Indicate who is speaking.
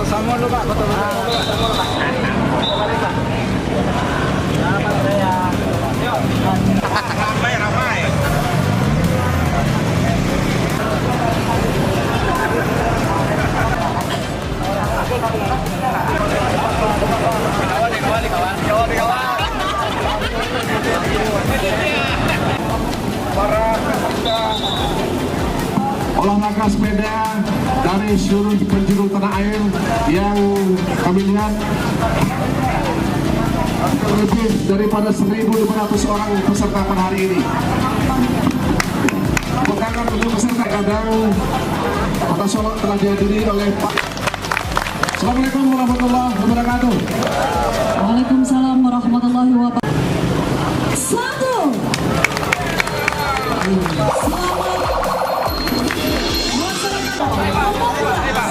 Speaker 1: Sama lu Pak, betul-betul. Ramai.
Speaker 2: Olahraga sepeda dari seluruh penjuru tanah air yang kami lihat lebih daripada 1.500 orang peserta pada hari ini. Pegangan untuk peserta kadang Kota Solok telah dihadiri oleh Pak. Assalamualaikum warahmatullahi wabarakatuh.
Speaker 3: Waalaikumsalam warahmatullahi wabarakatuh. Selamat